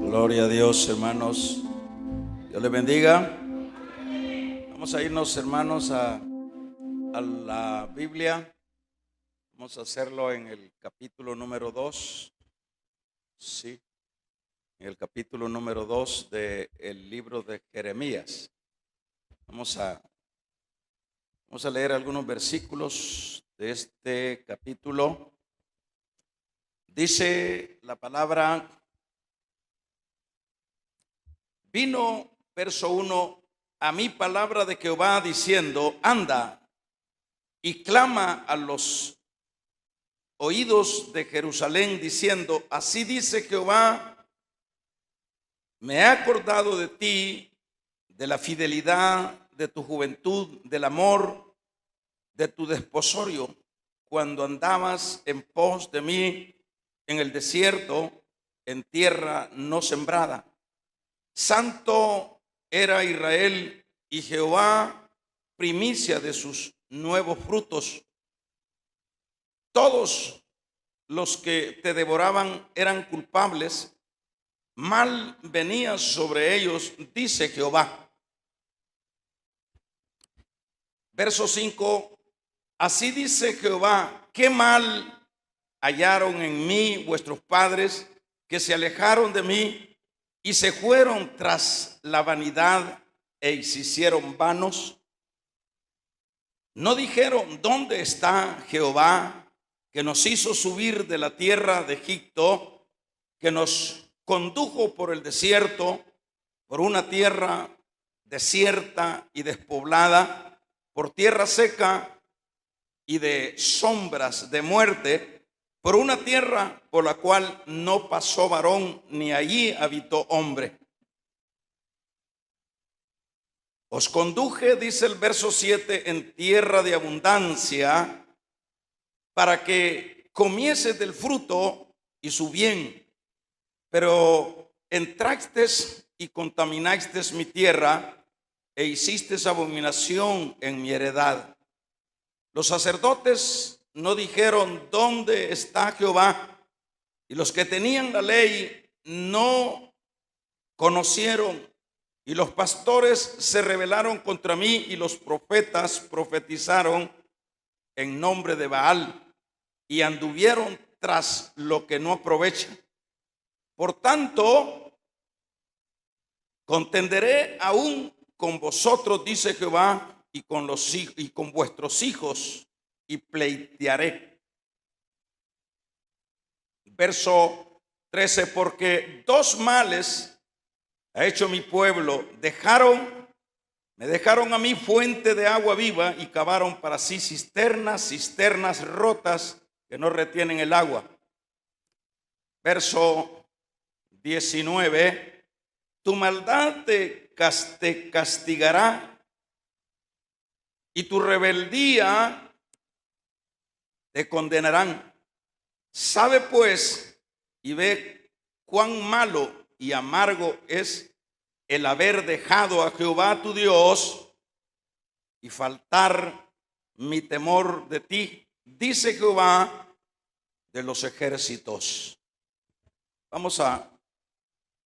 Gloria a Dios, hermanos. Dios les bendiga. Vamos a irnos, hermanos, a la Biblia. Vamos a hacerlo en el capítulo número 2. Sí, en el capítulo número 2 del libro de Jeremías. Vamos a leer algunos versículos de este capítulo. Dice la palabra: vino, verso 1, a mí palabra de Jehová diciendo: anda y clama a los oídos de Jerusalén diciendo: así dice Jehová, me he acordado de ti, de la fidelidad de tu juventud, del amor de tu desposorio, cuando andabas en pos de mí en el desierto, en tierra no sembrada. Santo era Israel, y Jehová primicia de sus nuevos frutos. Todos los que te devoraban eran culpables, mal venía sobre ellos, dice Jehová. Verso 5, así dice Jehová, qué mal hallaron en mí vuestros padres, que se alejaron de mí y se fueron tras la vanidad e se hicieron vanos. No dijeron: ¿dónde está Jehová, que nos hizo subir de la tierra de Egipto, que nos condujo por el desierto, por una tierra desierta y despoblada, por tierra seca y de sombras de muerte, por una tierra por la cual no pasó varón, ni allí habitó hombre? Os conduje, dice el verso 7, en tierra de abundancia, para que comieses del fruto y su bien. Pero entrasteis y contaminasteis mi tierra, e hicisteis abominación en mi heredad. Los sacerdotes no dijeron: ¿dónde está Jehová? Y los que tenían la ley no conocieron. Y los pastores se rebelaron contra mí, y los profetas profetizaron en nombre de Baal, y anduvieron tras lo que no aprovecha. Por tanto, contenderé aún con vosotros, dice Jehová, y con vuestros hijos, y pleitearé. Verso 13, porque dos males ha hecho mi pueblo: me dejaron a mí fuente de agua viva, y cavaron para sí cisternas rotas que no retienen el agua. Verso 19, tu maldad te castigará, y tu rebeldía te condenarán. Sabe pues y ve cuán malo y amargo es el haber dejado a Jehová tu Dios y faltar mi temor de ti, dice Jehová de los ejércitos. Vamos a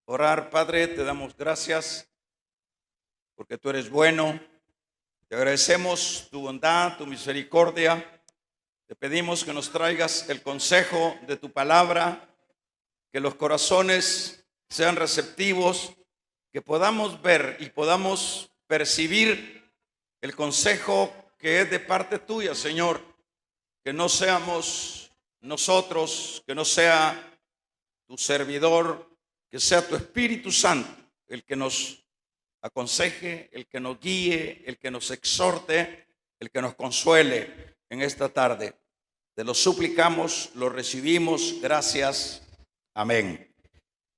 orar. Padre, te damos gracias porque tú eres bueno. Te agradecemos tu bondad, tu misericordia. Te pedimos que nos traigas el consejo de tu palabra, que los corazones sean receptivos, que podamos ver y podamos percibir el consejo que es de parte tuya, Señor. Que no seamos nosotros, que no sea tu servidor, que sea tu Espíritu Santo el que nos aconseje, el que nos guíe, el que nos exhorte, el que nos consuele en esta tarde. Te lo suplicamos, lo recibimos. Gracias. Amén.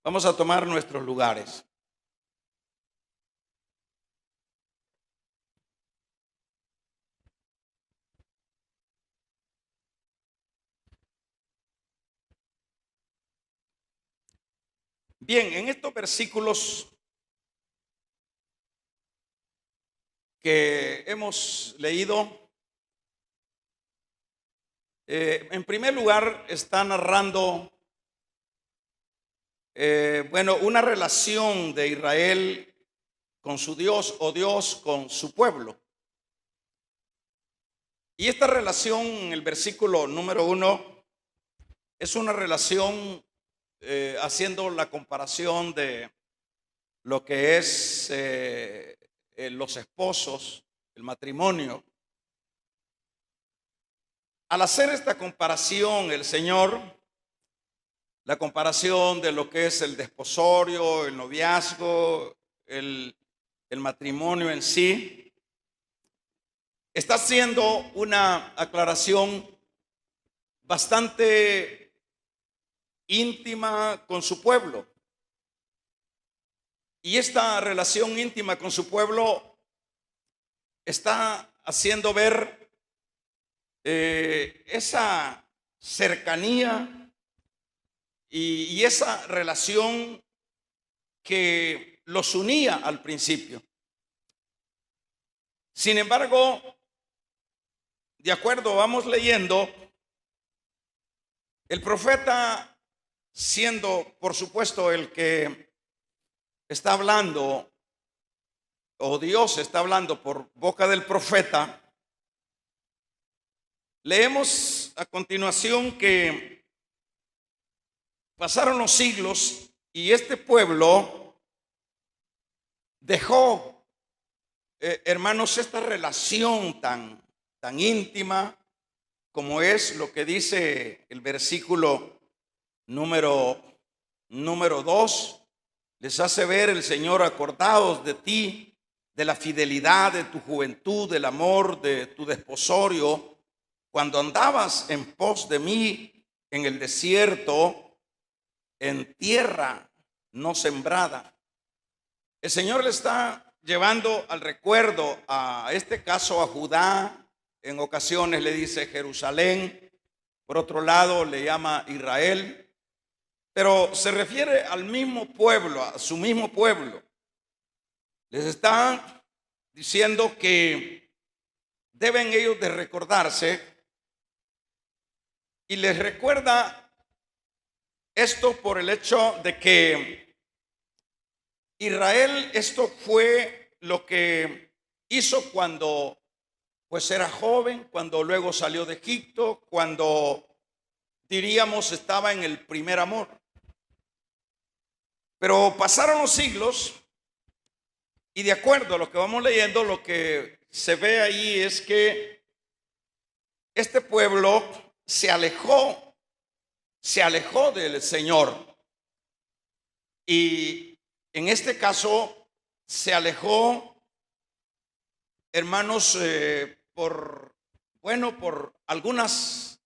Vamos a tomar nuestros lugares. Bien, en estos versículos que hemos leído, en primer lugar está narrando una relación de Israel con su Dios o Dios con su pueblo. Y esta relación, en el versículo número 1, es una relación haciendo la comparación de lo que es los esposos, el matrimonio. Al hacer esta comparación, el Señor, la comparación de lo que es el desposorio, el noviazgo, el matrimonio en sí, está haciendo una aclaración bastante íntima con su pueblo. Y esta relación íntima con su pueblo está haciendo ver esa cercanía y esa relación que los unía al principio. Sin embargo, de acuerdo, vamos leyendo, el profeta, siendo por supuesto el que está hablando, o Dios está hablando por boca del profeta, leemos a continuación que pasaron los siglos y este pueblo dejó, hermanos, esta relación tan íntima como es lo que dice el versículo número 2. Les hace ver el Señor: acordaos de ti, de la fidelidad de tu juventud, del amor de tu desposorio, cuando andabas en pos de mí en el desierto, en tierra no sembrada. El Señor le está llevando al recuerdo, a este caso, a Judá. En ocasiones le dice Jerusalén, por otro lado le llama Israel, pero se refiere al mismo pueblo, a su mismo pueblo. Les está diciendo que deben ellos de recordarse, y les recuerda esto por el hecho de que Israel, esto fue lo que hizo cuando pues era joven, cuando luego salió de Egipto, cuando diríamos estaba en el primer amor. Pero pasaron los siglos y, de acuerdo a lo que vamos leyendo, lo que se ve ahí es que este pueblo se alejó del Señor, y en este caso se alejó, hermanos, por algunas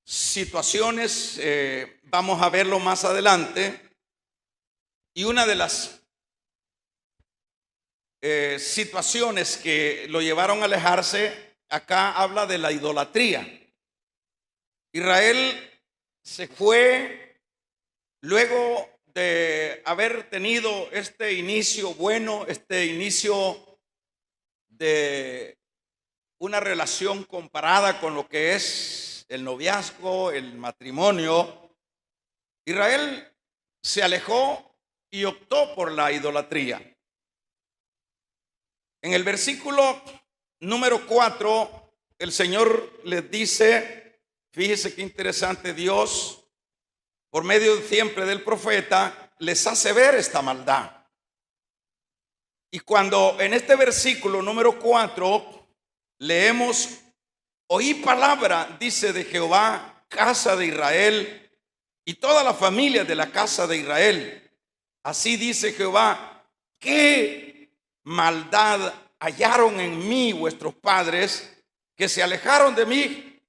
situaciones, vamos a verlo más adelante, y una de las situaciones que lo llevaron a alejarse, acá habla de la idolatría. Israel se fue luego de haber tenido este inicio bueno, este inicio de una relación comparada con lo que es el noviazgo, el matrimonio. Israel se alejó y optó por la idolatría. En el versículo número 4, el Señor les dice, fíjese qué interesante, Dios, por medio siempre del profeta, les hace ver esta maldad. Y cuando en este versículo número 4 leemos: oí palabra, dice, de Jehová, casa de Israel, y toda la familia de la casa de Israel. Así dice Jehová: qué maldad hallaron en mí vuestros padres, que se alejaron de mí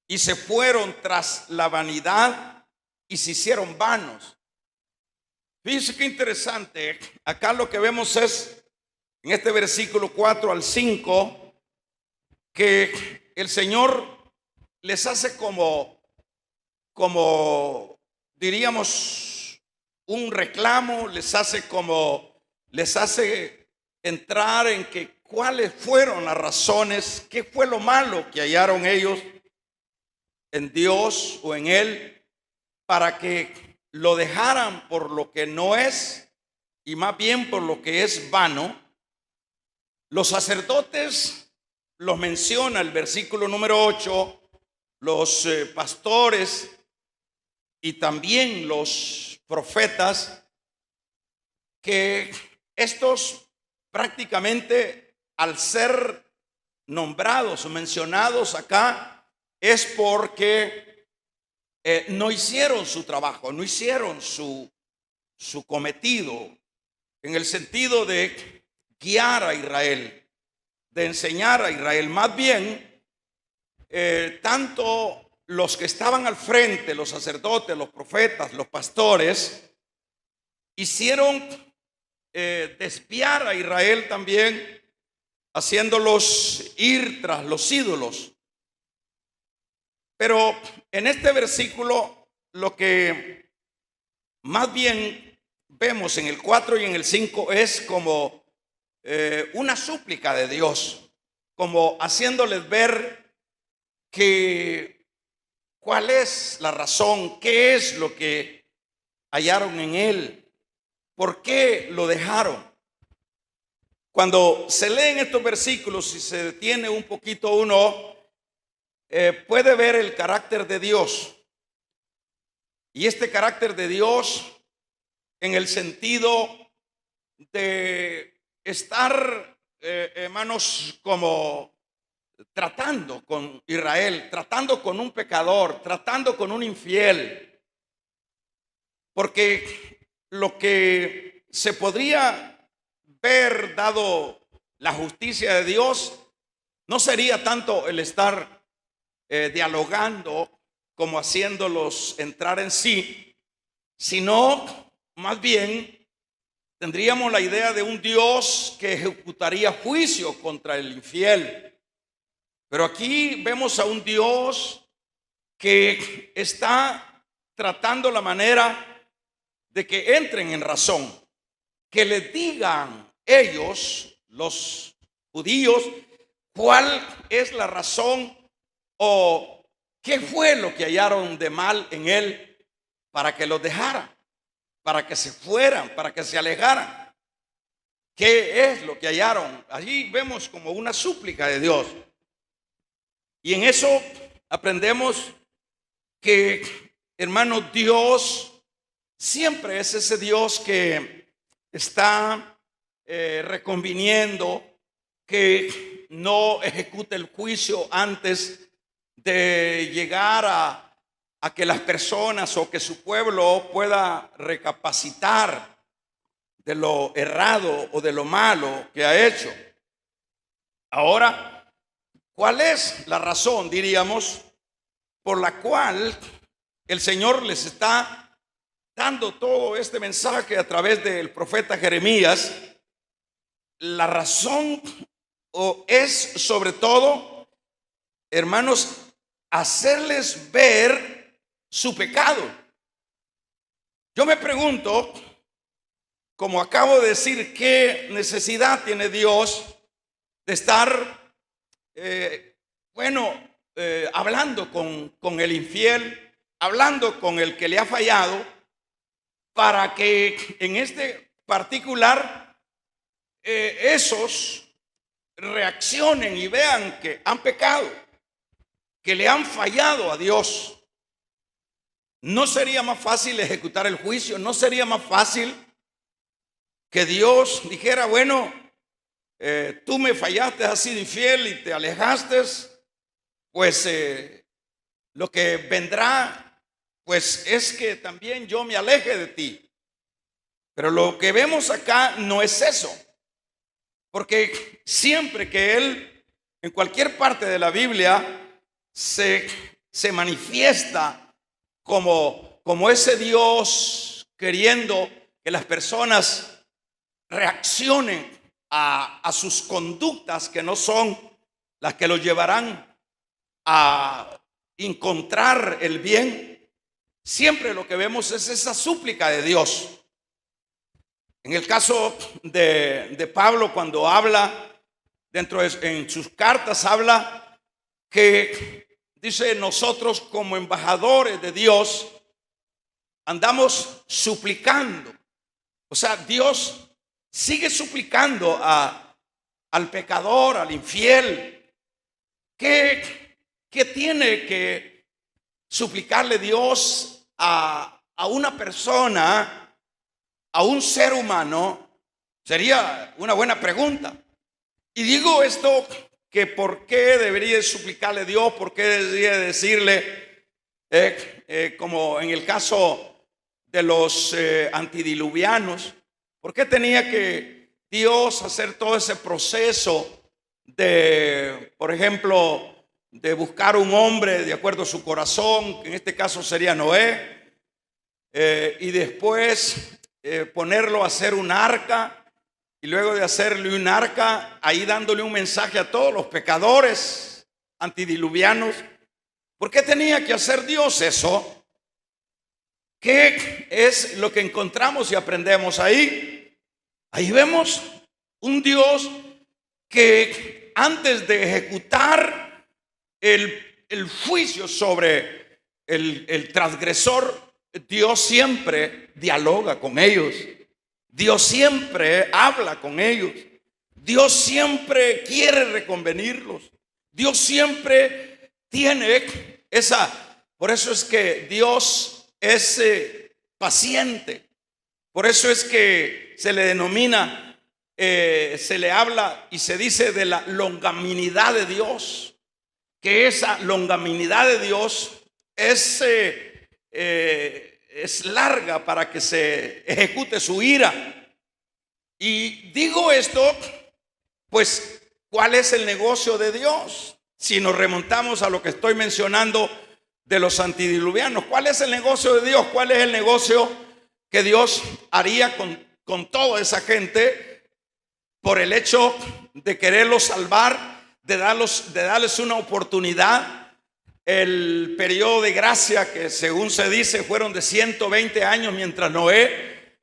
y se fueron tras la vanidad y se hicieron vanos. Fíjense qué interesante. Acá lo que vemos es, en este versículo 4 al 5, que el Señor les hace como diríamos un reclamo, les hace entrar en que cuáles fueron las razones, qué fue lo malo que hallaron ellos en Dios o en Él, para que lo dejaran por lo que no es y más bien por lo que es vano, los sacerdotes los menciona el versículo número 8, los pastores y también los profetas, que estos prácticamente al ser nombrados o mencionados acá es porque no hicieron su trabajo, no hicieron su cometido, en el sentido de guiar a Israel, de enseñar a Israel. Más bien, tanto los que estaban al frente, los sacerdotes, los profetas, los pastores, hicieron desviar a Israel también, haciéndolos ir tras los ídolos. Pero en este versículo lo que más bien vemos en el 4 y en el 5 es como una súplica de Dios, como haciéndoles ver que cuál es la razón, qué es lo que hallaron en él, por qué lo dejaron. Cuando se leen estos versículos y se detiene un poquito uno, puede ver el carácter de Dios. Y este carácter de Dios en el sentido de estar, hermanos, como tratando con Israel, tratando con un pecador, tratando con un infiel. Porque lo que se podría ver, dado la justicia de Dios, no sería tanto el estar dialogando como haciéndolos entrar en sí, sino más bien tendríamos la idea de un Dios que ejecutaría juicio contra el infiel. Pero aquí vemos a un Dios que está tratando la manera de que entren en razón, que les digan ellos, los judíos, cuál es la razón o qué fue lo que hallaron de mal en él para que los dejara, para que se fueran, para que se alejaran. ¿Qué es lo que hallaron? Allí vemos como una súplica de Dios. Y en eso aprendemos que, hermano, Dios siempre es ese Dios que está reconviniendo, que no ejecuta el juicio antes de llegar a que las personas o que su pueblo pueda recapacitar de lo errado o de lo malo que ha hecho. Ahora, ¿cuál es la razón, diríamos, por la cual el Señor les está dando todo este mensaje a través del profeta Jeremías? La razón es sobre todo, hermanos, hacerles ver su pecado. Yo me pregunto, como acabo de decir, ¿qué necesidad tiene Dios de estar, hablando con el infiel, hablando con el que le ha fallado, para que en este particular esos reaccionen y vean que han pecado, que le han fallado a Dios? ¿No sería más fácil ejecutar el juicio? ¿No sería más fácil que Dios dijera, bueno, tú me fallaste, has sido infiel y te alejaste, pues lo que vendrá, pues es que también yo me aleje de ti? Pero lo que vemos acá no es eso, porque siempre que Él, en cualquier parte de la Biblia, se manifiesta como ese Dios queriendo que las personas reaccionen a sus conductas que no son las que los llevarán a encontrar el bien. Siempre lo que vemos es esa súplica de Dios. En el caso de Pablo, cuando habla en sus cartas, habla que dice: nosotros como embajadores de Dios andamos suplicando. O sea, Dios sigue suplicando al pecador, al infiel. ¿Qué tiene que suplicarle Dios a una persona, a un ser humano? Sería una buena pregunta. Y digo esto, que por qué debería suplicarle a Dios, por qué debería decirle, como en el caso de los antidiluvianos, por qué tenía que Dios hacer todo ese proceso de, por ejemplo, de buscar un hombre de acuerdo a su corazón, que en este caso sería Noé, y después ponerlo a hacer un arca, y luego de hacerle un arca, ahí dándole un mensaje a todos los pecadores antidiluvianos? ¿Por qué tenía que hacer Dios eso? ¿Qué es lo que encontramos y aprendemos ahí? Ahí vemos un Dios que antes de ejecutar el juicio sobre el transgresor, Dios siempre dialoga con ellos. Dios siempre habla con ellos. Dios siempre quiere reconvenirlos. Dios siempre tiene por eso es que Dios es paciente. Por eso es que se le denomina, se le habla y se dice de la longanimidad de Dios. Que esa longanimidad de Dios es larga para que se ejecute su ira. Y digo esto, pues, ¿cuál es el negocio de Dios? Si nos remontamos a lo que estoy mencionando de los antidiluvianos, ¿cuál es el negocio de Dios? ¿Cuál es el negocio que Dios haría con toda esa gente por el hecho de quererlos salvar, de darles una oportunidad? El periodo de gracia, que según se dice fueron de 120 años mientras Noé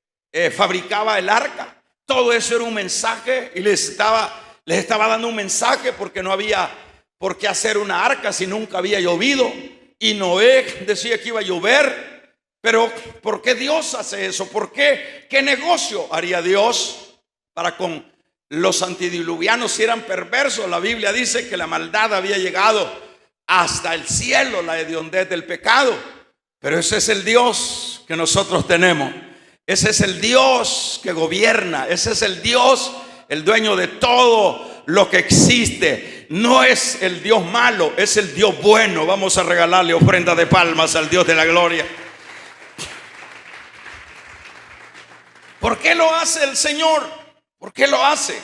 fabricaba el arca. Todo eso era un mensaje, y les estaba dando un mensaje, porque no había por qué hacer una arca si nunca había llovido, y Noé decía que iba a llover. Pero ¿por qué Dios hace eso? ¿Por qué? ¿Qué negocio haría Dios para con los antidiluvianos si eran perversos? La Biblia dice que la maldad había llegado hasta el cielo, la hediondez del pecado. Pero ese es el Dios que nosotros tenemos. Ese es el Dios que gobierna. Ese es el Dios, el dueño de todo lo que existe. No es el Dios malo, es el Dios bueno. Vamos a regalarle ofrenda de palmas al Dios de la gloria. ¿Por qué lo hace el Señor? ¿Por qué lo hace?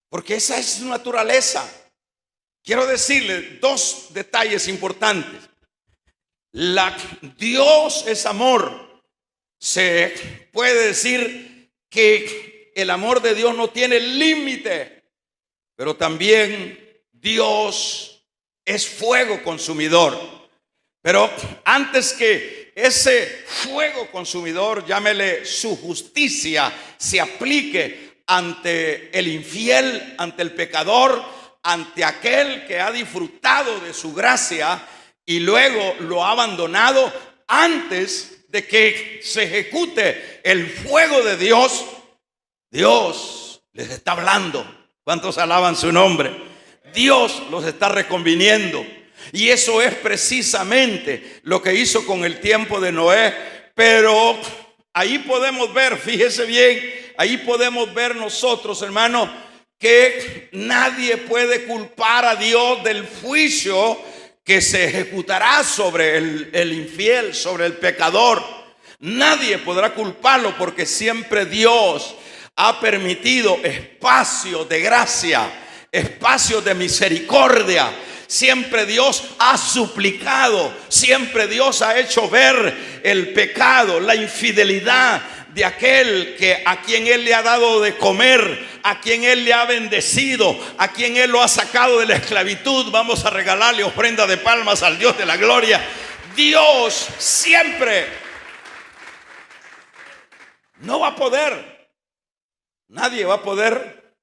Porque esa es su naturaleza. Quiero decirle dos detalles importantes. Dios es amor. Se puede decir que el amor de Dios no tiene límite, pero también Dios es fuego consumidor. Pero antes que ese fuego consumidor, llámele su justicia, se aplique ante el infiel, ante el pecador, ante aquel que ha disfrutado de su gracia y luego lo ha abandonado, antes de que se ejecute el fuego de Dios, Dios les está hablando. ¿Cuántos alaban su nombre? Dios los está reconviniendo. Y eso es precisamente lo que hizo con el tiempo de Noé. Pero ahí podemos ver, fíjese bien, ahí podemos ver nosotros, hermanos, que nadie puede culpar a Dios del juicio que se ejecutará sobre el infiel, sobre el pecador. Nadie podrá culparlo, porque siempre Dios ha permitido espacio de gracia, espacio de misericordia. Siempre Dios ha suplicado, siempre Dios ha hecho ver el pecado, la infidelidad de aquel a quien Él le ha dado de comer, a quien Él le ha bendecido, a quien Él lo ha sacado de la esclavitud. Vamos a regalarle ofrenda de palmas al Dios de la gloria. Dios siempre no va a poder, nadie va a poder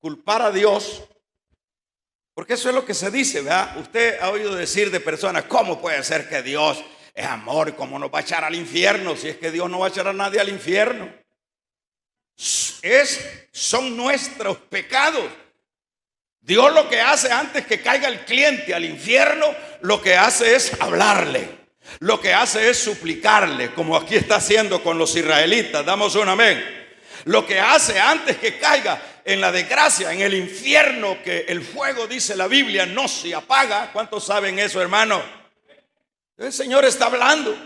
culpar a Dios, porque eso es lo que se dice, ¿verdad? Usted ha oído decir de personas: ¿cómo puede ser que Dios es amor, ¿cómo nos va a echar al infierno? Si es que Dios no va a echar a nadie al infierno. Son nuestros pecados. Dios lo que hace antes que caiga el cliente al infierno, lo que hace es hablarle, lo que hace es suplicarle, como aquí está haciendo con los israelitas. Damos un amén. Lo que hace antes que caiga en la desgracia, en el infierno, que el fuego, dice la Biblia, no se apaga. ¿Cuántos saben eso, hermano? El Señor está hablando.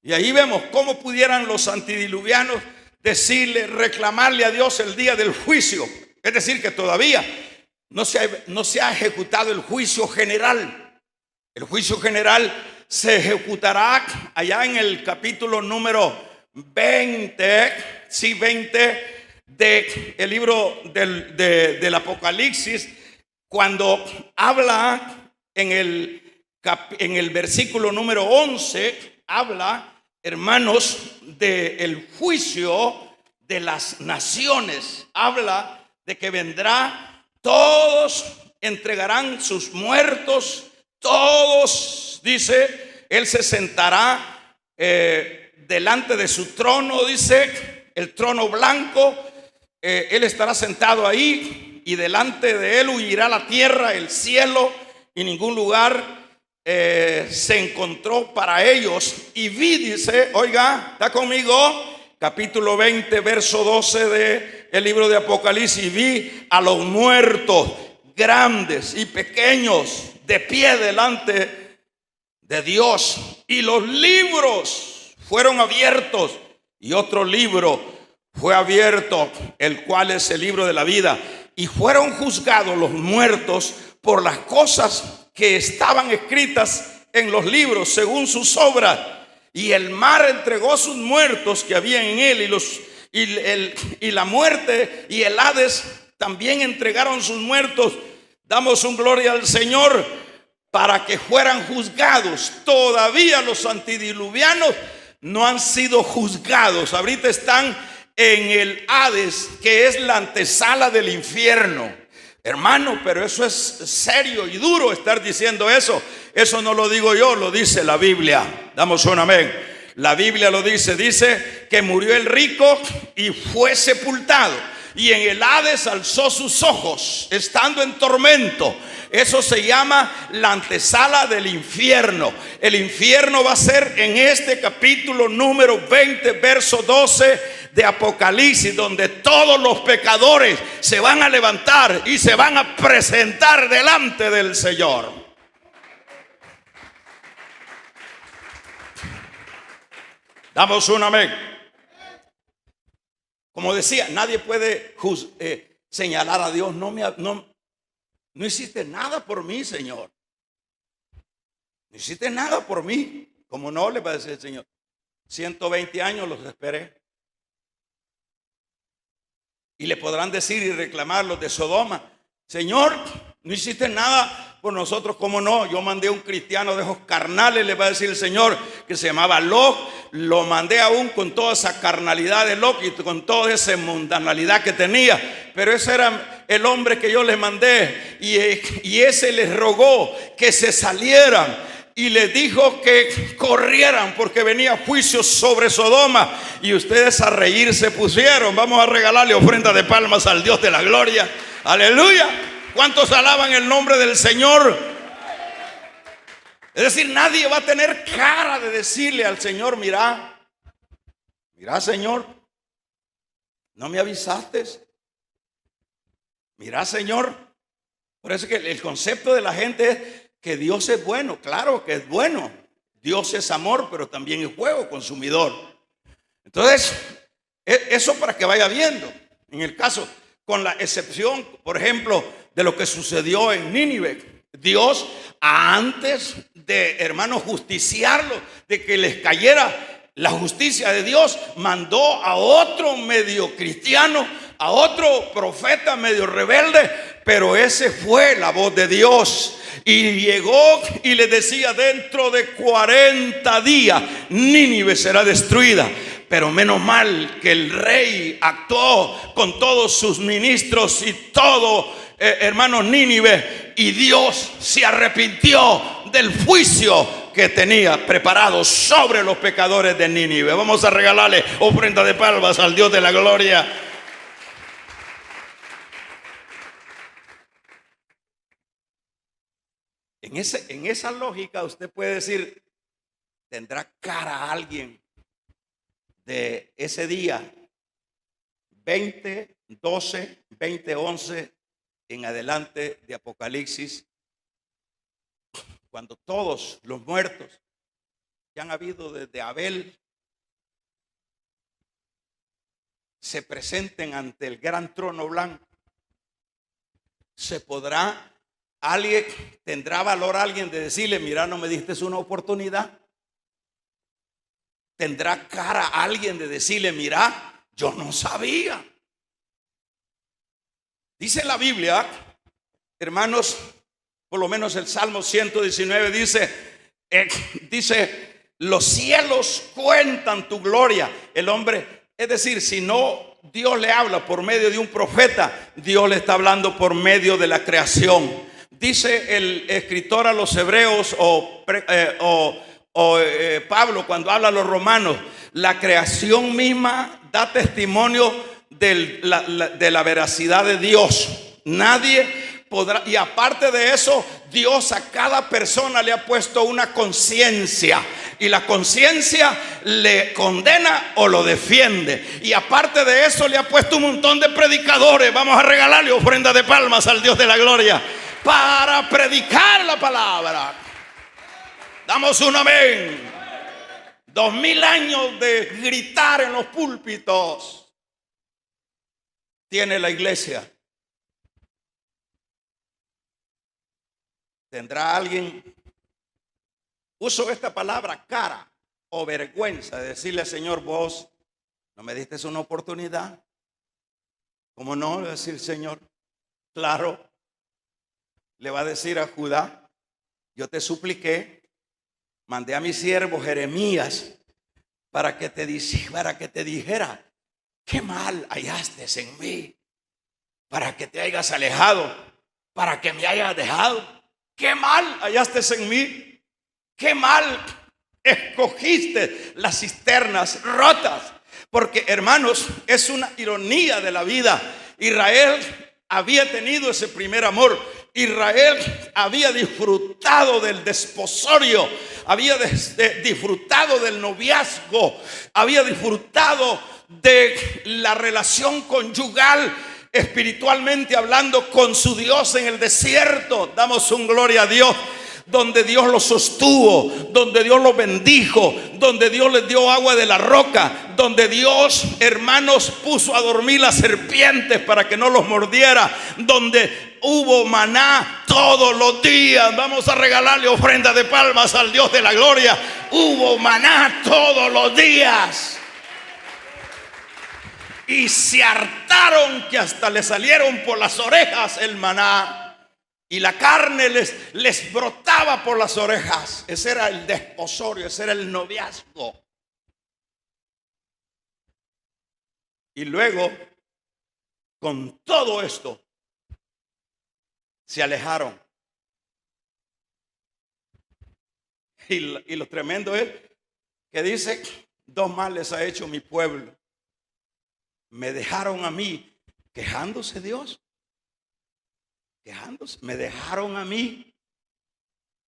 Y ahí vemos cómo pudieran los antidiluvianos decirle, reclamarle a Dios el día del juicio. Es decir, que todavía no se ha ejecutado el juicio general. El juicio general se ejecutará allá en el capítulo número 20 del libro del Apocalipsis, cuando habla en el versículo número 11, habla, hermanos, del juicio de las naciones. Habla de que vendrá, todos entregarán sus muertos, todos, dice, Él se sentará delante de su trono, dice, el trono blanco, Él estará sentado ahí, y delante de Él huirá la tierra, el cielo, y ningún lugar se encontró para ellos. Y vi, dice, oiga, está conmigo, capítulo 20, verso 12 del libro de Apocalipsis. Y vi a los muertos, grandes y pequeños, de pie delante de Dios, y los libros fueron abiertos, y otro libro fue abierto, el cual es el libro de la vida, y fueron juzgados los muertos por las cosas que estaban escritas en los libros según sus obras. Y el mar entregó sus muertos que había en él, y la muerte y el Hades también entregaron sus muertos. Damos un gloria al Señor, para que fueran juzgados. Todavía los antidiluvianos no han sido juzgados. Ahorita están en el Hades, que es la antesala del infierno. Hermano, pero eso es serio y duro estar diciendo eso. Eso no lo digo yo, lo dice la Biblia. Damos un amén. La Biblia lo dice. Dice que murió el rico y fue sepultado, y en el Hades alzó sus ojos, estando en tormento. Eso se llama la antesala del infierno. El infierno va a ser en este capítulo número 20, verso 12 de Apocalipsis, donde todos los pecadores se van a levantar y se van a presentar delante del Señor. Damos un amén. Como decía, nadie puede señalar a Dios. No hiciste nada por mí, Señor. No hiciste nada por mí. Como no, le va a decir el Señor. 120 años los esperé. Y le podrán decir y reclamar los de Sodoma: Señor, no hiciste nada por nosotros. ¿Cómo no? Yo mandé a un cristiano de ojos carnales, le va a decir el Señor, que se llamaba Lot. Lo mandé aún con toda esa carnalidad de Lot y con toda esa mundanalidad que tenía. Pero ese era el hombre que yo les mandé. Y ese les rogó que se salieran. Y les dijo que corrieran, porque venía juicio sobre Sodoma. Y ustedes a reír se pusieron. Vamos a regalarle ofrenda de palmas al Dios de la gloria. Aleluya. ¿Cuántos alaban el nombre del Señor? Es decir, nadie va a tener cara de decirle al Señor: mira, Señor, no me avisaste. Mira, Señor. Por eso que el concepto de la gente es que Dios es bueno. Claro que es bueno. Dios es amor, pero también es fuego consumidor. Entonces, eso para que vaya viendo. En el caso, con la excepción, por ejemplo, de lo que sucedió en Nínive, Dios, antes de, hermanos, justiciarlo, de que les cayera la justicia de Dios, mandó a otro medio cristiano, a otro profeta medio rebelde, pero ese fue la voz de Dios. Y llegó y le decía: dentro de 40 días Nínive será destruida. Pero menos mal que el rey actuó con todos sus ministros y todo, hermanos, Nínive, y Dios se arrepintió del juicio que tenía preparado sobre los pecadores de Nínive. Vamos a regalarle ofrenda de palmas al Dios de la gloria. En esa lógica usted puede decir, ¿tendrá cara alguien de ese día 20:12, 20:11 en adelante de Apocalipsis, cuando todos los muertos que han habido desde Abel se presenten ante el gran trono blanco? ¿Tendrá valor alguien de decirle, mira, no me diste una oportunidad? ¿Tendrá cara alguien de decirle, mira, yo no sabía? Dice la Biblia, hermanos, por lo menos el Salmo 119 dice, los cielos cuentan tu gloria. El hombre, es decir, si no Dios le habla por medio de un profeta, Dios le está hablando por medio de la creación. Dice el escritor a los hebreos Pablo cuando habla a los romanos, la creación misma da testimonio de la veracidad de Dios. Nadie podrá, y aparte de eso, Dios a cada persona le ha puesto una conciencia, y la conciencia le condena o lo defiende. Y aparte de eso, le ha puesto un montón de predicadores. Vamos a regalarle ofrenda de palmas al Dios de la gloria para predicar la palabra. Damos un amén. 2000 años de gritar en los púlpitos tiene la iglesia. ¿Tendrá alguien? Uso esta palabra, cara o vergüenza, de decirle al Señor, vos no me diste una oportunidad. ¿Cómo no? Le va a decir, Señor, claro. Le va a decir a Judá, yo te supliqué, mandé a mi siervo Jeremías para que te dijera, qué mal hallaste en mí, para que te hayas alejado, para que me hayas dejado. Qué mal hallaste en mí, qué mal escogiste las cisternas rotas. Porque, hermanos, es una ironía de la vida. Israel había tenido ese primer amor. Israel había disfrutado del desposorio, había disfrutado del noviazgo, había disfrutado de la relación conyugal, espiritualmente hablando, con su Dios en el desierto. Damos un gloria a Dios. Donde Dios los sostuvo, donde Dios los bendijo, donde Dios les dio agua de la roca, donde Dios, hermanos, puso a dormir las serpientes para que no los mordiera, donde hubo maná todos los días. Vamos a regalarle ofrenda de palmas al Dios de la gloria. Hubo maná todos los días. Y se hartaron que hasta le salieron por las orejas el maná. Y la carne les brotaba por las orejas. Ese era el desposorio, ese era el noviazgo. Y luego, con todo esto, se alejaron. Y lo tremendo es que dice, dos males ha hecho mi pueblo. Me dejaron a mí, quejándose Dios. Quejándose, me dejaron a mí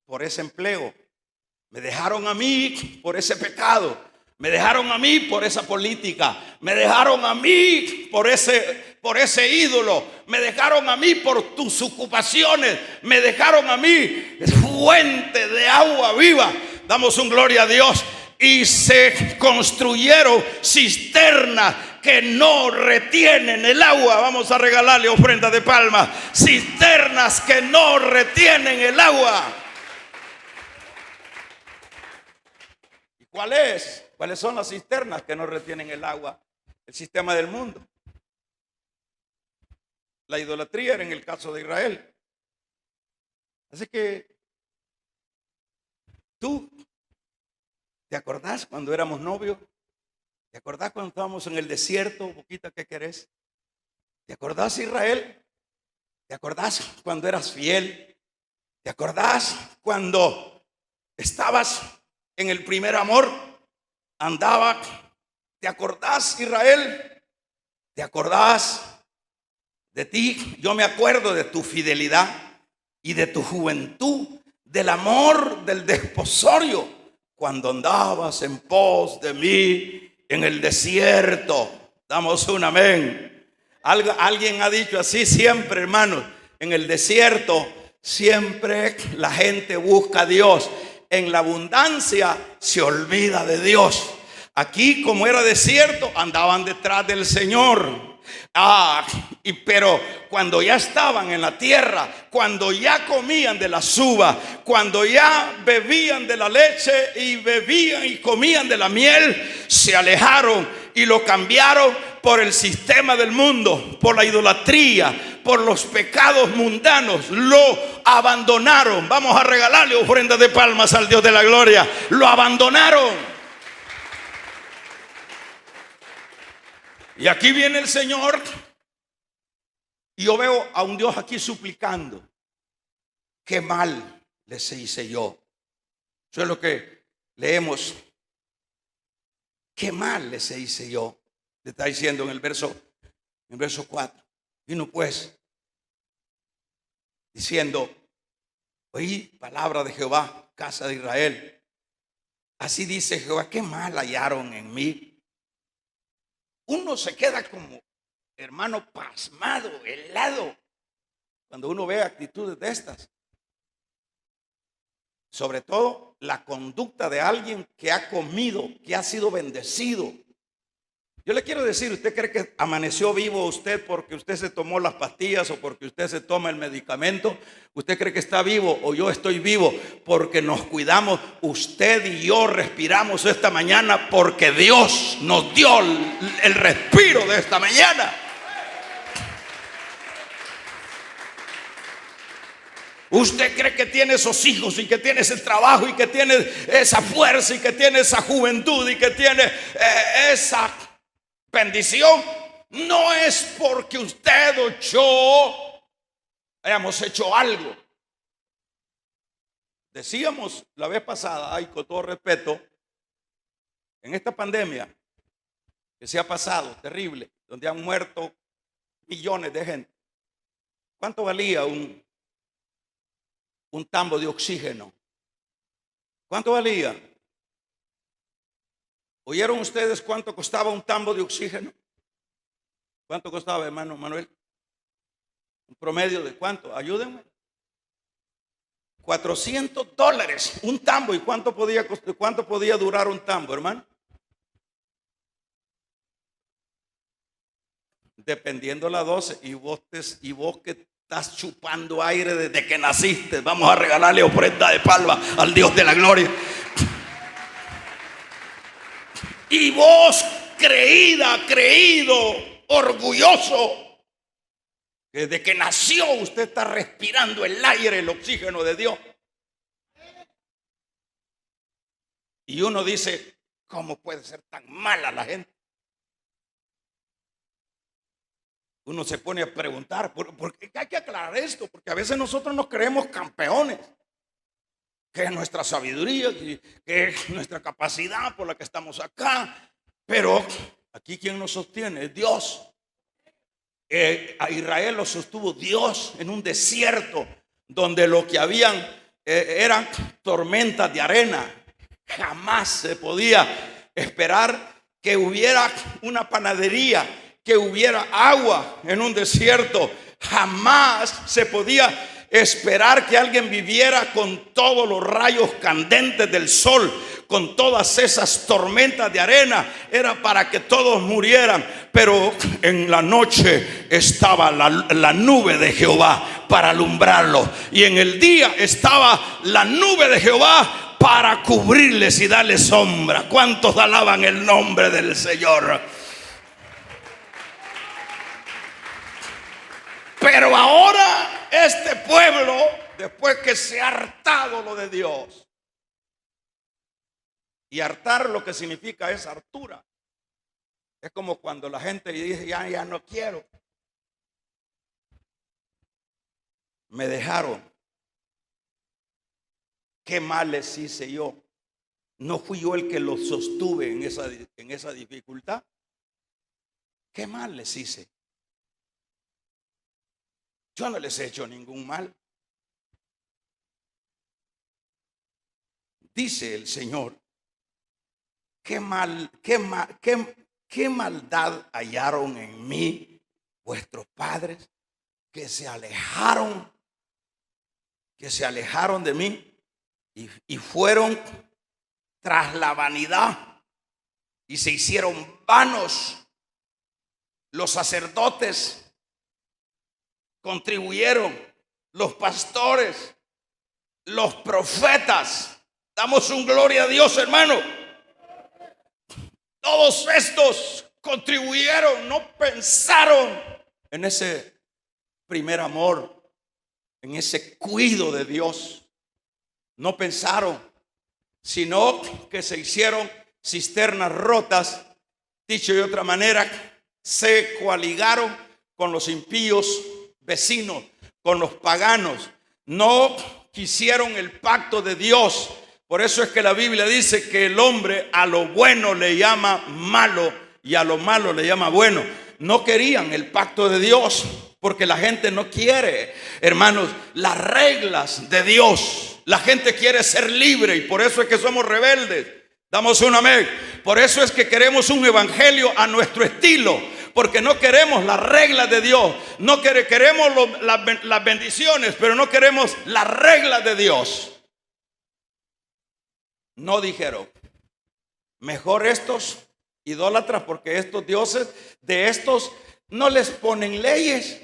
por ese empleo, me dejaron a mí por ese pecado, me dejaron a mí por esa política, me dejaron a mí por ese ídolo, me dejaron a mí por tus ocupaciones, me dejaron a mí fuente de agua viva. Damos un gloria a Dios. Y se construyeron cisternas que no retienen el agua. Vamos a regalarle ofrenda de palmas. Cisternas que no retienen el agua. ¿Y cuáles son las cisternas que no retienen el agua? El sistema del mundo. La idolatría era en el caso de Israel. Así que tú, ¿te acordás cuando éramos novios? ¿Te acordás cuando estábamos en el desierto? Boquita, ¿qué querés? ¿Te acordás, Israel? ¿Te acordás cuando eras fiel? ¿Te acordás cuando Estabas en el primer amor, andaba. ¿Te acordás, Israel? ¿Te acordás de ti? Yo me acuerdo de tu fidelidad y de tu juventud, del amor, del desposorio, cuando andabas en pos de mí en el desierto. Damos un amén. Alguien ha dicho así siempre, hermanos. En el desierto siempre la gente busca a Dios. En la abundancia se olvida de Dios. Aquí, como era desierto, andaban detrás del Señor. Pero cuando ya estaban en la tierra, cuando ya comían de las uvas, cuando ya bebían de la leche y bebían y comían de la miel, se alejaron y lo cambiaron por el sistema del mundo, por la idolatría, por los pecados mundanos. Lo abandonaron. Vamos a regalarle ofrenda de palmas al Dios de la gloria. Lo abandonaron. Y aquí viene el Señor, y yo veo a un Dios aquí suplicando. Qué mal les hice yo. Eso es lo que leemos. Qué mal les hice yo. Le está diciendo en el verso 4. Vino pues diciendo: oí palabra de Jehová, casa de Israel. Así dice Jehová, qué mal hallaron en mí. Uno se queda como, hermano, pasmado, helado, cuando uno ve actitudes de estas. Sobre todo la conducta de alguien que ha comido, que ha sido bendecido. Yo le quiero decir, ¿usted cree que amaneció vivo usted porque usted se tomó las pastillas o porque usted se toma el medicamento? ¿Usted cree que está vivo o yo estoy vivo porque nos cuidamos? Usted y yo respiramos esta mañana porque Dios nos dio el respiro de esta mañana. Usted cree que tiene esos hijos y que tiene ese trabajo y que tiene esa fuerza y que tiene esa juventud y que tiene esa bendición. No es porque usted o yo hayamos hecho algo. Decíamos la vez pasada, y con todo respeto, en esta pandemia que se ha pasado terrible, donde han muerto millones de gente, ¿cuánto valía un tambo de oxígeno? ¿Cuánto valía? ¿Oyeron ustedes cuánto costaba un tambo de oxígeno? ¿Cuánto costaba, hermano Manuel? ¿Un promedio de cuánto? Ayúdenme. $400 un tambo. ¿Y cuánto podía durar un tambo, hermano? Dependiendo la dosis. Y vos que estás chupando aire desde que naciste, vamos a regalarle ofrenda de palma al Dios de la gloria. Y vos creído, orgulloso, que desde que nació usted está respirando el aire, el oxígeno de Dios. Y uno dice, ¿cómo puede ser tan mala la gente? Uno se pone a preguntar, porque hay que aclarar esto, porque a veces nosotros nos creemos campeones. Que es nuestra sabiduría, que es nuestra capacidad por la que estamos acá. Pero aquí quien nos sostiene es Dios. A Israel lo sostuvo Dios en un desierto donde lo que habían eran tormentas de arena. Jamás se podía esperar que hubiera una panadería, que hubiera agua en un desierto. Jamás se podía esperar que alguien viviera con todos los rayos candentes del sol, con todas esas tormentas de arena. Era para que todos murieran. Pero en la noche estaba la nube de Jehová para alumbrarlo, y en el día estaba la nube de Jehová para cubrirles y darles sombra. ¿Cuántos alaban el nombre del Señor? Pero ahora este pueblo, después que se ha hartado lo de Dios, y hartar lo que significa es hartura. Es como cuando la gente dice, ya no quiero. Me dejaron. ¿Qué mal les hice yo? ¿No fui yo el que los sostuve en esa dificultad? ¿Qué mal les hice? Yo no les he hecho ningún mal. Dice el Señor, qué maldad hallaron en mí vuestros padres, que se alejaron de mí y fueron tras la vanidad y se hicieron vanos. Los sacerdotes contribuyeron, los pastores, los profetas. Damos un gloria a Dios, hermano. Todos estos contribuyeron, no pensaron en ese primer amor, en ese cuidado de Dios. No pensaron, sino que se hicieron cisternas rotas. Dicho de otra manera, se coaligaron con los impíos vecinos, con los paganos. No quisieron el pacto de Dios. Por eso es que la Biblia dice que el hombre a lo bueno le llama malo y a lo malo le llama bueno. No querían el pacto de Dios porque la gente no quiere, hermanos, las reglas de Dios. La gente quiere ser libre y por eso es que somos rebeldes. Damos un amén. Por eso es que queremos un evangelio a nuestro estilo, porque no queremos las reglas de Dios. No queremos las bendiciones, pero no queremos las reglas de Dios. No dijeron, mejor estos idólatras, porque estos dioses, de estos no les ponen leyes.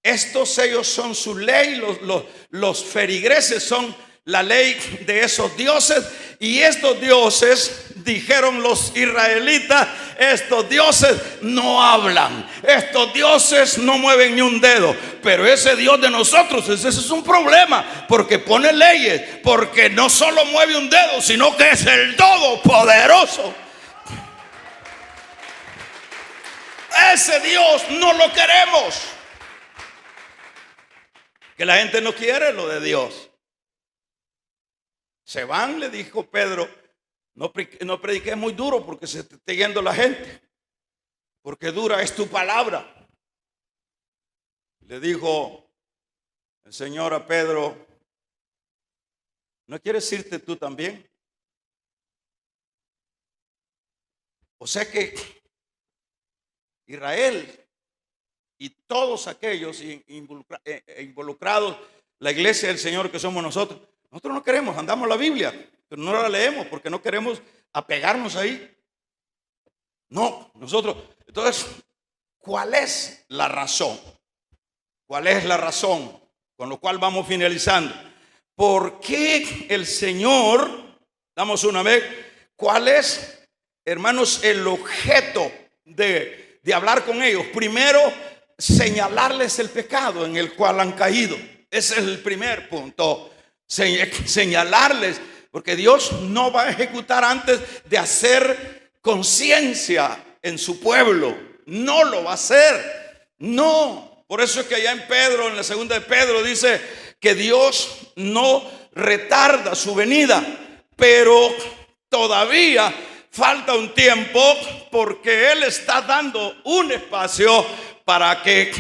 Estos ellos son su ley, los feligreses son la ley de esos dioses. Y estos dioses, dijeron los israelitas, estos dioses no hablan, estos dioses no mueven ni un dedo. Pero ese Dios de nosotros, ese es un problema, porque pone leyes, porque no solo mueve un dedo, sino que es el Todopoderoso. Ese Dios no lo queremos. Que la gente no quiere lo de Dios. Se van, le dijo Pedro, no prediques muy duro porque se te está yendo la gente, porque dura es tu palabra. Le dijo el Señor a Pedro, ¿no quieres irte tú también? O sea que Israel y todos aquellos involucrados, la iglesia del Señor que somos nosotros no queremos, andamos la Biblia, pero no la leemos porque no queremos apegarnos ahí. No, nosotros, entonces, ¿cuál es la razón? ¿Cuál es la razón? Con lo cual vamos finalizando. ¿Por qué el Señor, damos una vez, cuál es, hermanos, el objeto de hablar con ellos? Primero, señalarles el pecado en el cual han caído. Ese es el primer punto. Señalarles, porque Dios no va a ejecutar antes de hacer conciencia en su pueblo. No lo va a hacer. No. Por eso es que allá en Pedro, en la segunda de Pedro, dice que Dios no retarda su venida, pero todavía falta un tiempo, porque Él está dando un espacio para que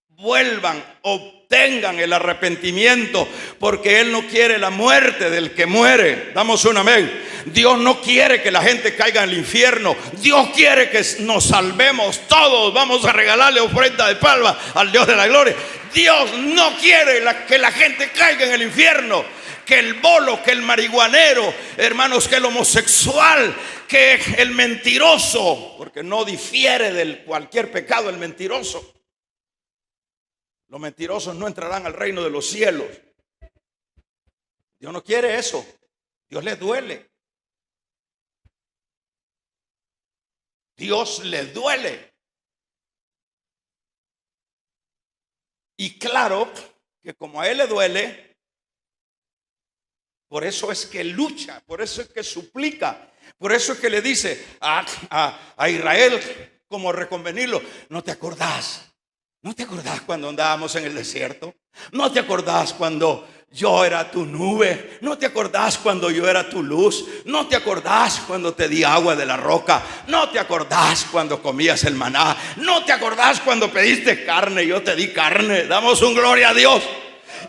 vuelvan, obtengan el arrepentimiento, porque Él no quiere la muerte del que muere. Damos un amén. Dios no quiere que la gente caiga en el infierno. Dios quiere que nos salvemos todos. Vamos a regalarle ofrenda de palma al Dios de la gloria. Dios no quiere que la gente caiga en el infierno, que el bolo, que el marihuanero, hermanos, que el homosexual, que el mentiroso, porque no difiere de cualquier pecado el mentiroso. Los mentirosos no entrarán al reino de los cielos. Dios no quiere eso. Dios le duele. Dios le duele. Y claro que como a Él le duele, por eso es que lucha, por eso es que suplica, por eso es que le dice a Israel, como reconvenirlo, ¿no te acordás? ¿No te acordás cuando andábamos en el desierto? ¿No te acordás cuando yo era tu nube. ¿No te acordás cuando yo era tu luz? ¿No te acordás cuando te di agua de la roca? ¿No te acordás cuando comías el maná? ¿No te acordás cuando pediste carne y yo te di carne? Damos un gloria a Dios.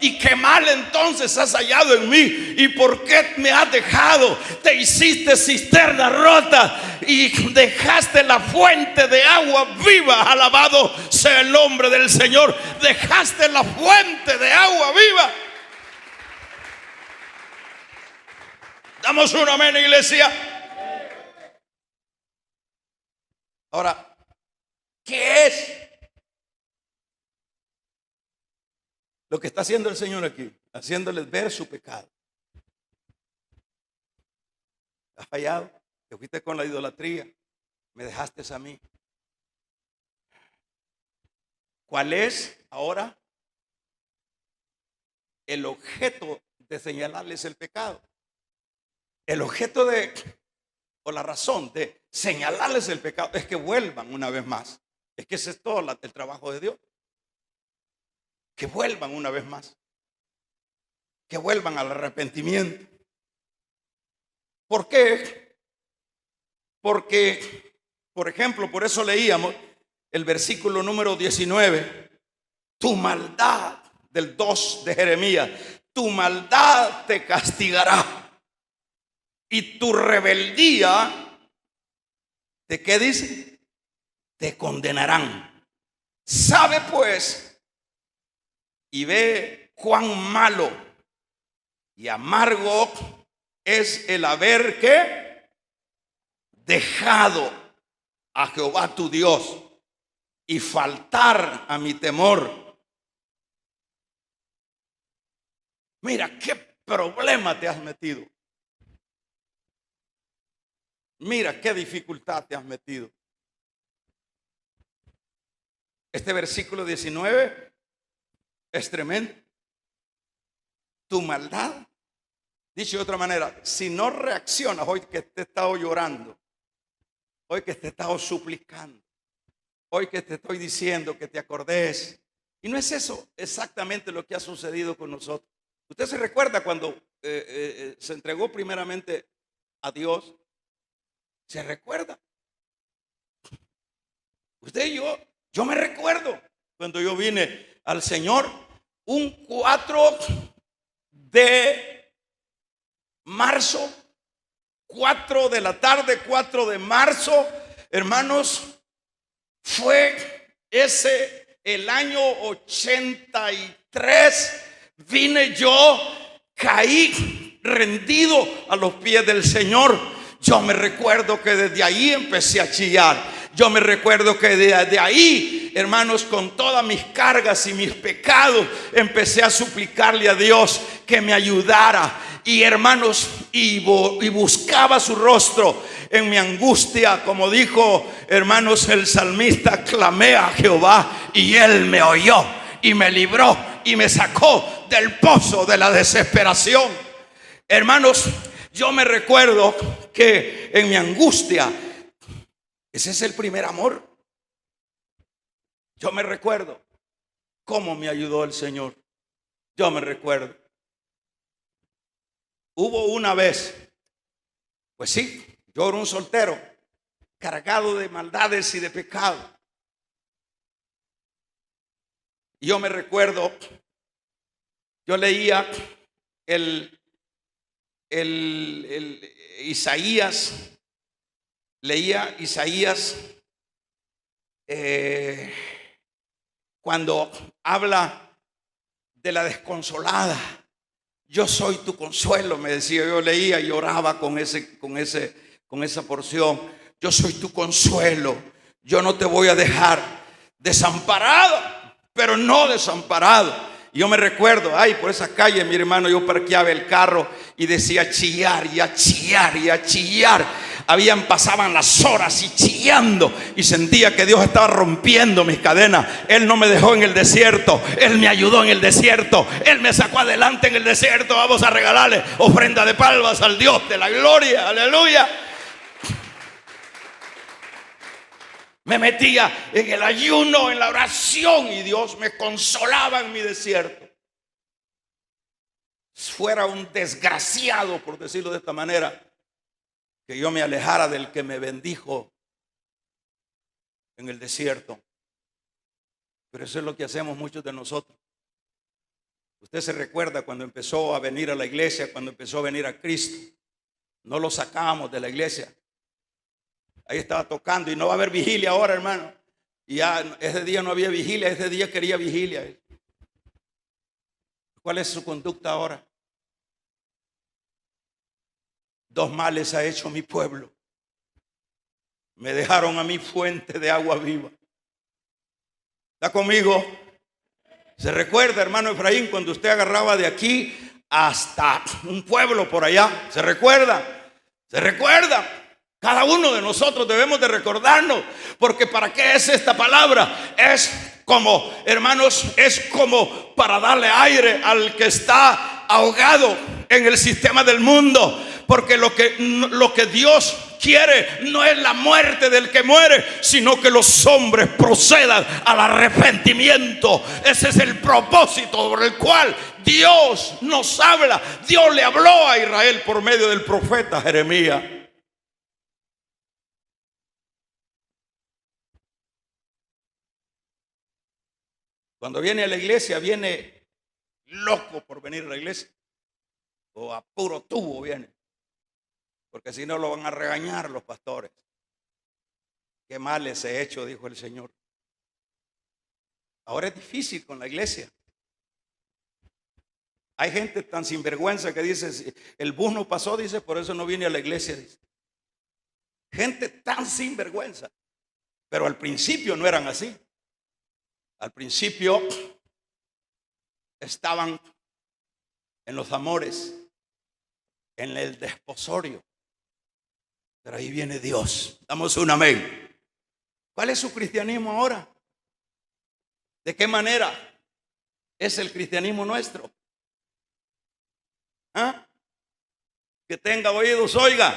¿Y qué mal entonces has hallado en mí? ¿Y por qué me has dejado? Te hiciste cisterna rota y dejaste la fuente de agua viva. Alabado sea el nombre del Señor. Dejaste la fuente de agua viva. Damos un amén, iglesia. Ahora, ¿qué es lo que está haciendo el Señor aquí? Haciéndoles ver su pecado. ¿Has fallado? Te fuiste con la idolatría. Me dejaste a mí. ¿Cuál es ahora el objeto de señalarles el pecado? El objeto o la razón de señalarles el pecado es que vuelvan una vez más. Es que ese es todo el trabajo de Dios. Que vuelvan una vez más. Que vuelvan al arrepentimiento. ¿Por qué? Porque, por ejemplo, por eso leíamos el versículo número 19. Tu maldad, del 2 de Jeremías, tu maldad te castigará. Y tu rebeldía, ¿de qué dice? Te condenarán. Sabe pues y ve cuán malo y amargo es el haber ¿qué? Dejado a Jehová tu Dios y faltar a mi temor. Mira qué problema te has metido. Mira qué dificultad te has metido. Este versículo 19 es tremendo. Tu maldad, dicho de otra manera, si no reaccionas hoy que te he estado llorando, hoy que te he estado suplicando, hoy que te estoy diciendo que te acordes, y no es eso exactamente lo que ha sucedido con nosotros. Usted se recuerda cuando se entregó primeramente a Dios. ¿Se recuerda? Usted y yo me recuerdo cuando yo vine al Señor un 4 de marzo, 4 de la tarde, 4 de marzo, hermanos, fue ese el año 83. Vine yo, caí rendido a los pies del Señor. Yo me recuerdo que desde ahí empecé a chillar. Yo me recuerdo que desde ahí, hermanos, con todas mis cargas y mis pecados, empecé a suplicarle a Dios que me ayudara. Y hermanos, y buscaba su rostro en mi angustia. Como dijo, hermanos, el salmista, clamé a Jehová y Él me oyó y me libró y me sacó del pozo de la desesperación. Hermanos, yo me recuerdo que en mi angustia, ese es el primer amor. Yo me recuerdo cómo me ayudó el Señor. Yo me recuerdo. Hubo una vez, pues sí, yo era un soltero, cargado de maldades y de pecado. Y yo me recuerdo, yo leía Isaías, leía Isaías cuando habla de la desconsolada. Yo soy tu consuelo, me decía. Yo leía y oraba con esa porción. Yo soy tu consuelo. Yo no te voy a dejar desamparado, pero no desamparado. Y yo me recuerdo, por esa calle, mi hermano, yo parqueaba el carro y decía chillar y a chillar y a chillar. Pasaban las horas y chillando, y sentía que Dios estaba rompiendo mis cadenas. Él no me dejó en el desierto, Él me ayudó en el desierto, Él me sacó adelante en el desierto. Vamos a regalarle ofrenda de palmas al Dios de la gloria, aleluya. Me metía en el ayuno, en la oración, y Dios me consolaba en mi desierto. fuera un desgraciado, por decirlo de esta manera, que yo me alejara del que me bendijo en el desierto. Pero eso es lo que hacemos muchos de nosotros. Usted se recuerda cuando empezó a venir a la iglesia, cuando empezó a venir a Cristo. No lo sacábamos de la iglesia. Ahí estaba tocando y no va a haber vigilia ahora, hermano. Y ya ese día no había vigilia, ese día quería vigilia. ¿Cuál es su conducta ahora? 2 males ha hecho mi pueblo. Me dejaron a mi fuente de agua viva. ¿Está conmigo? ¿Se recuerda, hermano Efraín, cuando usted agarraba de aquí hasta un pueblo por allá? ¿Se recuerda? ¿Se recuerda? Cada uno de nosotros debemos de recordarnos, porque ¿para qué es esta palabra? Es como, hermanos, es como para darle aire al que está ahogado en el sistema del mundo. Porque lo que Dios quiere no es la muerte del que muere, sino que los hombres procedan al arrepentimiento. Ese es el propósito por el cual Dios nos habla. Dios le habló a Israel por medio del profeta Jeremías. Cuando viene a la iglesia, viene loco por venir a la iglesia, o a puro tubo viene, porque si no lo van a regañar los pastores. Qué mal les he hecho, dijo el Señor. Ahora es difícil con la iglesia. Hay gente tan sinvergüenza que dice, el bus no pasó, dice, por eso no vine a la iglesia, dice. Gente tan sinvergüenza. Pero al principio no eran así. Al principio estaban en los amores, en el desposorio. Pero ahí viene Dios. Damos un amén. ¿Cuál es su cristianismo ahora? ¿De qué manera es el cristianismo nuestro? ¿Ah? Que tenga oídos, oiga.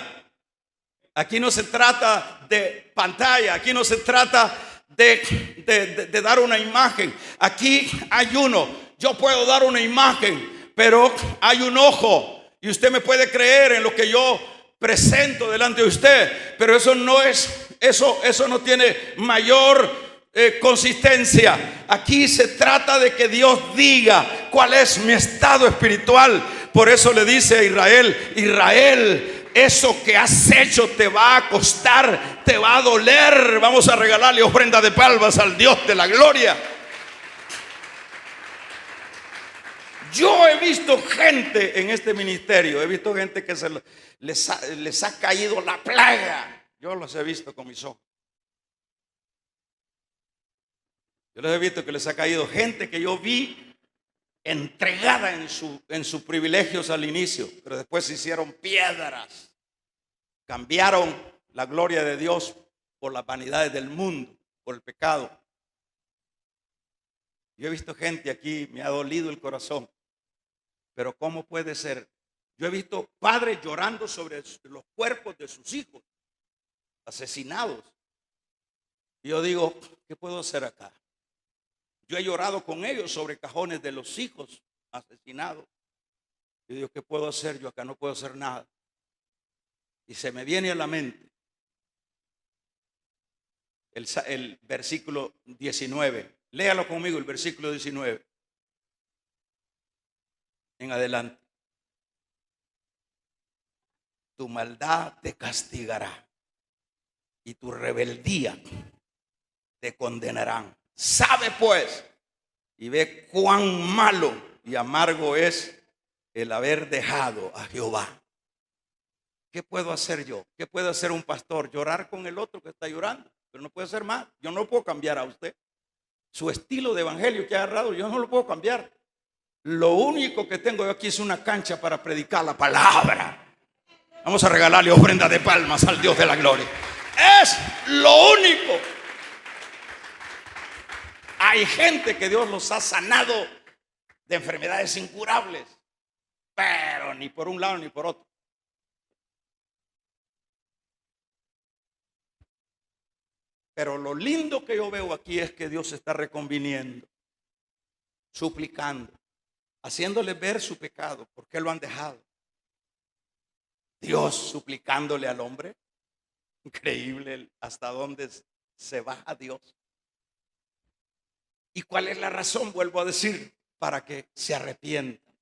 Aquí no se trata de pantalla, aquí no se trata de dar una imagen. Aquí hay uno. Yo puedo dar una imagen, pero hay un ojo. Y usted me puede creer en lo que yo presento delante de usted, pero eso no es, eso no tiene mayor consistencia. Aquí se trata de que Dios diga cuál es mi estado espiritual. Por eso le dice a Israel: Israel, eso que has hecho te va a costar, te va a doler. Vamos a regalarle ofrenda de palmas al Dios de la gloria. Yo he visto gente en este ministerio, he visto gente que les ha caído la plaga. Yo los he visto con mis ojos. Yo les he visto que les ha caído gente que yo vi entregada en sus privilegios al inicio, pero después se hicieron piedras. Cambiaron la gloria de Dios por las vanidades del mundo, por el pecado. Yo he visto gente aquí, me ha dolido el corazón. Pero ¿cómo puede ser? Yo he visto padres llorando sobre los cuerpos de sus hijos asesinados. Y yo digo, ¿qué puedo hacer acá? Yo he llorado con ellos sobre cajones de los hijos asesinados. Yo digo, ¿qué puedo hacer? Yo acá no puedo hacer nada. Y se me viene a la mente el versículo 19. Léalo conmigo, el versículo 19. En adelante. Tu maldad te castigará y tu rebeldía te condenarán. Sabe pues y ve cuán malo y amargo es el haber dejado a Jehová. ¿Qué puedo hacer yo? ¿Qué puede hacer un pastor? Llorar con el otro que está llorando, pero no puede hacer más. Yo no puedo cambiar a usted. Su estilo de evangelio que ha agarrado, yo no lo puedo cambiar. Lo único que tengo yo aquí es una cancha para predicar la palabra. Vamos a regalarle ofrenda de palmas al Dios de la gloria. Es lo único. Hay gente que Dios los ha sanado de enfermedades incurables, pero ni por un lado ni por otro. Pero lo lindo que yo veo aquí es que Dios está reconviniendo, suplicando, haciéndole ver su pecado, por qué lo han dejado. Dios suplicándole al hombre. Increíble hasta dónde se baja Dios. ¿Y cuál es la razón? Vuelvo a decir, para que se arrepientan.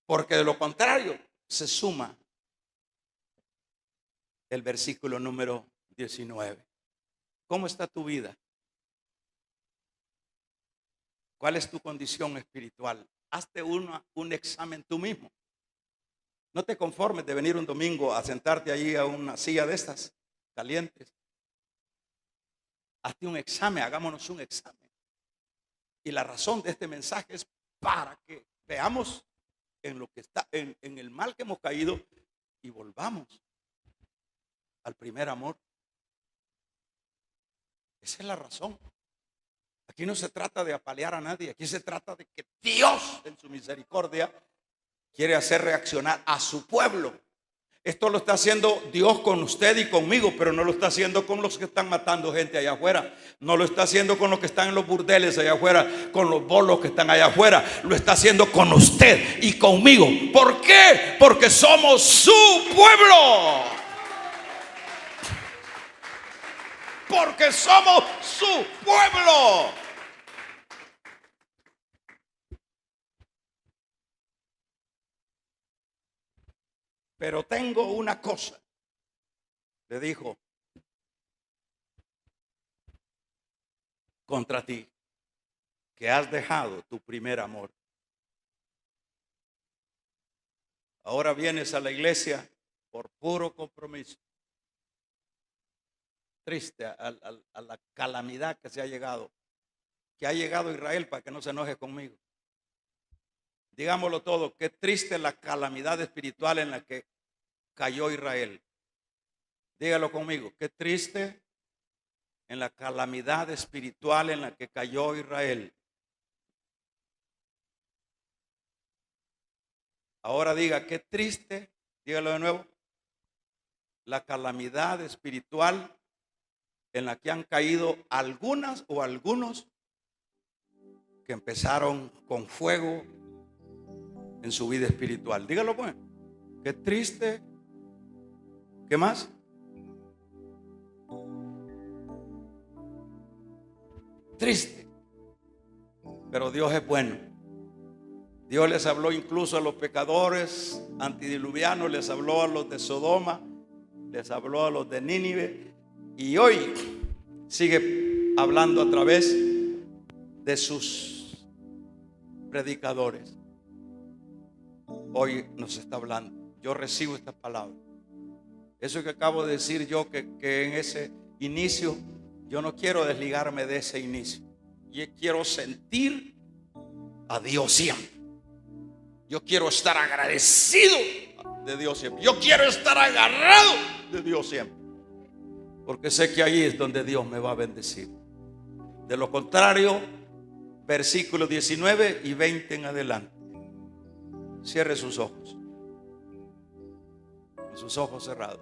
Porque de lo contrario se suma el versículo número 19. ¿Cómo está tu vida? ¿Cuál es tu condición espiritual? Hazte un examen tú mismo. No te conformes de venir un domingo a sentarte allí a una silla de estas calientes. Hazte un examen, hagámonos un examen. Y la razón de este mensaje es para que veamos en lo que está, en el mal que hemos caído y volvamos al primer amor. Esa es la razón. Aquí no se trata de apalear a nadie, aquí se trata de que Dios en su misericordia quiere hacer reaccionar a su pueblo. Esto lo está haciendo Dios con usted y conmigo, pero no lo está haciendo con los que están matando gente allá afuera. No lo está haciendo con los que están en los burdeles allá afuera, con los bolos que están allá afuera. Lo está haciendo con usted y conmigo. ¿Por qué? Porque somos su pueblo. Porque somos su pueblo. Pero tengo una cosa, le dijo, contra ti, que has dejado tu primer amor. Ahora vienes a la iglesia por puro compromiso. Triste a la calamidad que se ha llegado, que ha llegado Israel, para que no se enoje conmigo. Digámoslo todo, qué triste la calamidad espiritual en la que cayó Israel. Dígalo conmigo, qué triste en la calamidad espiritual en la que cayó Israel. Ahora diga, qué triste, dígalo de nuevo, la calamidad espiritual en la que han caído algunas o algunos que empezaron con fuego en su vida espiritual. Dígalo pues, qué triste. ¿Qué más? Triste. Pero Dios es bueno. Dios les habló incluso a los pecadores antidiluvianos, les habló a los de Sodoma, les habló a los de Nínive, y hoy sigue hablando a través de sus predicadores. Hoy nos está hablando. Yo recibo esta palabra. Eso que acabo de decir yo, que en ese inicio, yo no quiero desligarme de ese inicio. Yo quiero sentir a Dios siempre. Yo quiero estar agradecido de Dios siempre. Yo quiero estar agarrado de Dios siempre. Porque sé que ahí es donde Dios me va a bendecir. De lo contrario, versículos 19 y 20 en adelante. Cierre sus ojos. Con sus ojos cerrados.